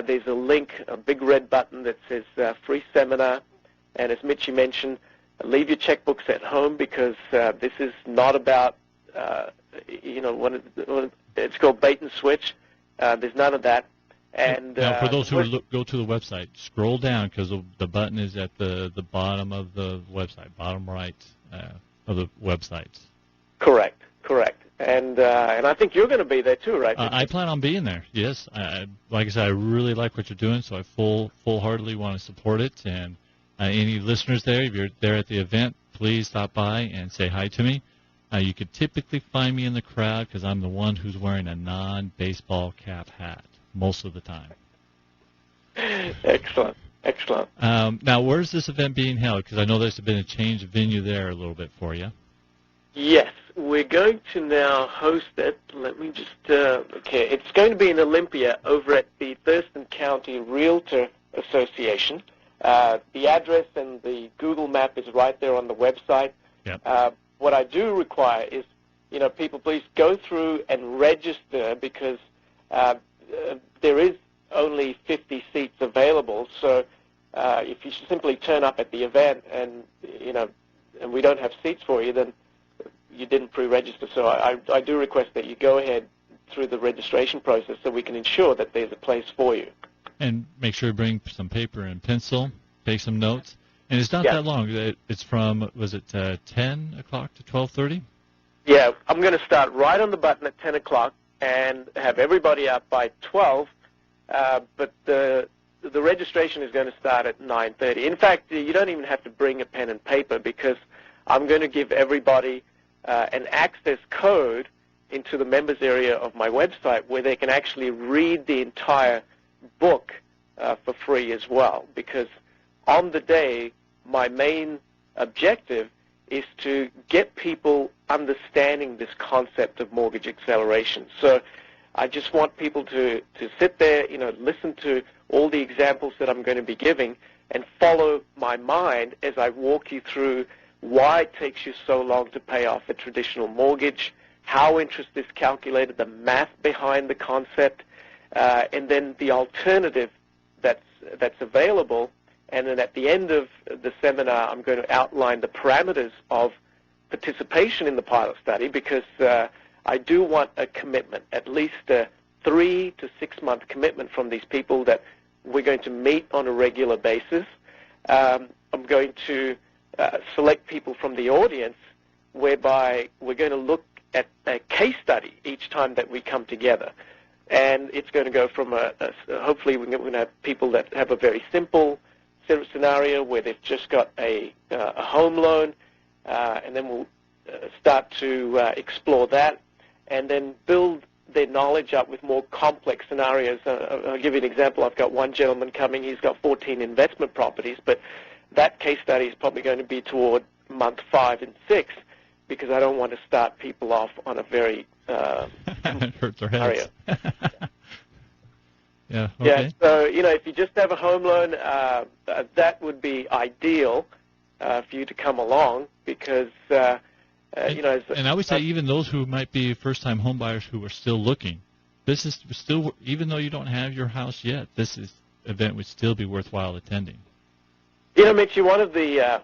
there's a link, a big red button that says free seminar. And as Mitchie mentioned, leave your checkbooks at home because this is not about, it's called bait and switch. There's none of that. And now, for those who go to the website, scroll down because the button is at the bottom of the website, bottom right of the website. Correct. And I think you're going to be there too, right? I plan on being there. Yes, like I said, I really like what you're doing, so I full-heartedly want to support it. And any listeners there, if you're there at the event, please stop by and say hi to me. You could typically find me in the crowd because I'm the one who's wearing a non-baseball cap hat most of the time. Excellent. Now, where's this event being held? Because I know there's been a change of venue there a little bit for you. Yes, we're going to now host it. Let me just, okay, it's going to be in Olympia over at the Thurston County Realtor Association. The address and the Google map is right there on the website. Yep. What I do require is, people please go through and register because there is only 50 seats available. So if you simply turn up at the event and, and we don't have seats for you, then you didn't pre-register. So I do request that you go ahead through the registration process so we can ensure that there's a place for you. And make sure you bring some paper and pencil, take some notes. And it's not that long. It's from, was it 10 o'clock to 12:30? Yeah, I'm going to start right on the button at 10 o'clock and have everybody up by 12. But the registration is going to start at 9:30. In fact, you don't even have to bring a pen and paper because I'm going to give everybody an access code into the members area of my website where they can actually read the entire book for free as well. Because on the day, my main objective is to get people understanding this concept of mortgage acceleration. So I just want people to sit there, listen to all the examples that I'm going to be giving and follow my mind as I walk you through why it takes you so long to pay off a traditional mortgage, how interest is calculated, the math behind the concept, and then the alternative that's available. And then at the end of the seminar, I'm going to outline the parameters of participation in the pilot study because I do want a commitment, at least a 3 to 6 month commitment from these people that we're going to meet on a regular basis. I'm going to select people from the audience whereby we're going to look at a case study each time that we come together. And it's going to go from hopefully we're going to have people that have a very simple scenario where they've just got a home loan, and then we'll start to explore that and then build their knowledge up with more complex scenarios. I'll give you an example. I've got one gentleman coming. He's got 14 investment properties, but that case study is probably going to be toward month 5 and 6 because I don't want to start people off on a very hurt their heads. Yeah. Okay. Yeah. So if you just have a home loan, that would be ideal for you to come along because and I would say even those who might be first-time home buyers who are still looking, this is still, even though you don't have your house yet, this event would still be worthwhile attending. Mitchie, one of the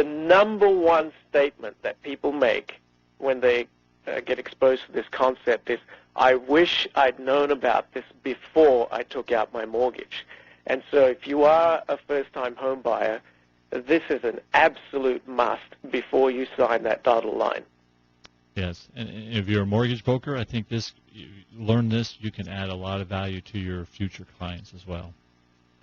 number one statement that people make when they get exposed to this concept is, I wish I'd known about this before I took out my mortgage. And so if you are a first-time home buyer, this is an absolute must before you sign that dotted line. Yes, and if you're a mortgage broker, I think learn this, you can add a lot of value to your future clients as well.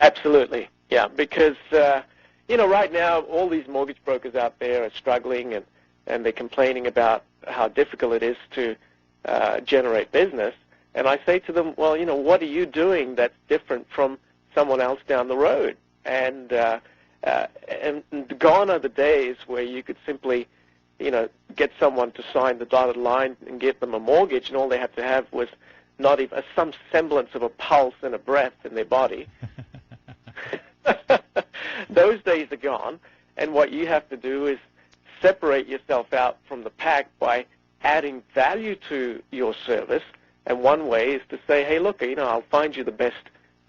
Absolutely, yeah, because, right now all these mortgage brokers out there are struggling and they're complaining about how difficult it is to generate business. And I say to them, well, what are you doing that's different from someone else down the road? And gone are the days where you could simply, get someone to sign the dotted line and get them a mortgage, and all they have to have was not even some semblance of a pulse and a breath in their body. Those days are gone, and what you have to do is separate yourself out from the pack by adding value to your service. And one way is to say, hey, look, I'll find you the best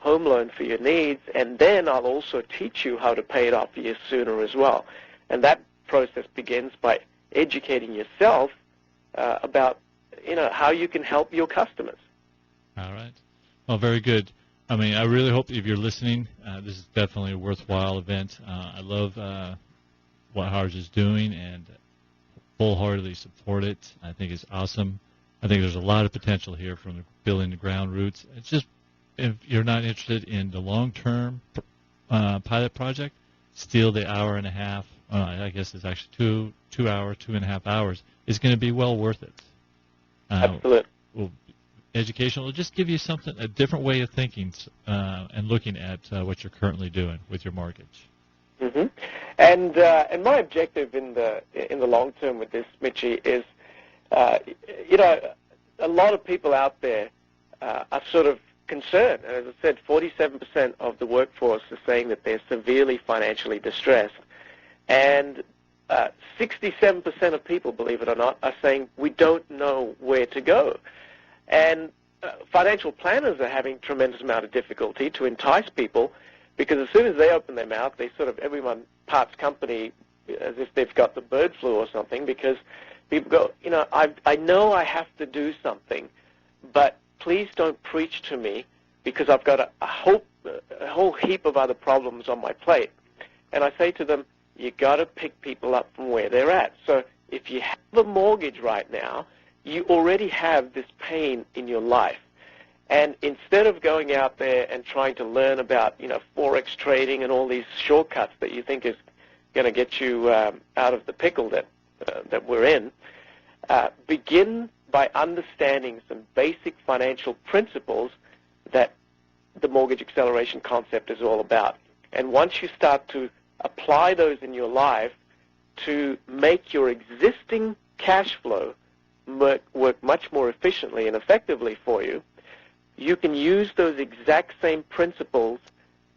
home loan for your needs, and then I'll also teach you how to pay it off years sooner as well. And that process begins by educating yourself about, how you can help your customers. All right. Well, very good. I mean, I really hope if you're listening, this is definitely a worthwhile event. I love what Harj is doing and full-heartedly support it. I think it's awesome. I think there's a lot of potential here from building the ground roots. It's just, if you're not interested in the long-term pilot project, still the hour and a half, I guess it's actually 2 hours, 2.5 hours, is going to be well worth it. Absolutely. Well, educational will just give you something, a different way of thinking and looking at what you're currently doing with your mortgage. Mm-hmm. And my objective in the long term with this, Mitchie, is a lot of people out there are sort of concerned. And as I said, 47% of the workforce is saying that they're severely financially distressed, and 67% of people, believe it or not, are saying we don't know where to go. And financial planners are having a tremendous amount of difficulty to entice people, because as soon as they open their mouth, everyone parts company as if they've got the bird flu or something, because people go, I know I have to do something, but please don't preach to me because I've got a whole heap of other problems on my plate. And I say to them, you got to pick people up from where they're at. So if you have a mortgage right now, you already have this pain in your life. And instead of going out there and trying to learn about, Forex trading and all these shortcuts that you think is going to get you out of the pickle that we're in, begin by understanding some basic financial principles that the mortgage acceleration concept is all about. And once you start to apply those in your life to make your existing cash flow work much more efficiently and effectively for you, you can use those exact same principles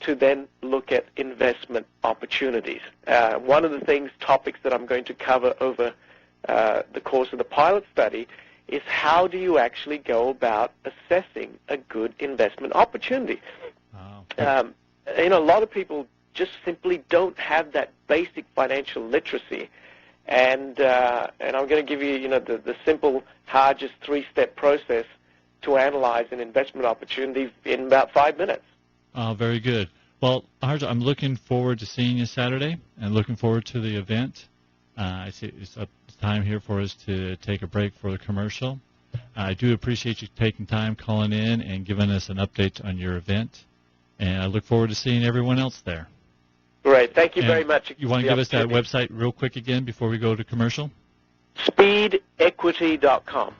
to then look at investment opportunities. One of the topics that I'm going to cover over the course of the pilot study is how do you actually go about assessing a good investment opportunity. Wow. A lot of people just simply don't have that basic financial literacy. And I'm going to give you, the simple Harj's 3-step process to analyze an investment opportunity in about 5 minutes. Very good. Well, Harj, I'm looking forward to seeing you Saturday and looking forward to the event. I see it's time here for us to take a break for the commercial. I do appreciate you taking time, calling in, and giving us an update on your event. And I look forward to seeing everyone else there. Great. Thank you very much. You want to give us that website real quick again before we go to commercial? Speedequity.com.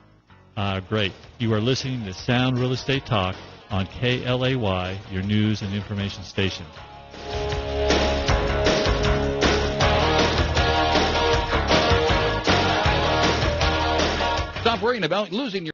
Great. You are listening to Sound Real Estate Talk on KLAY, your news and information station. Stop worrying about losing your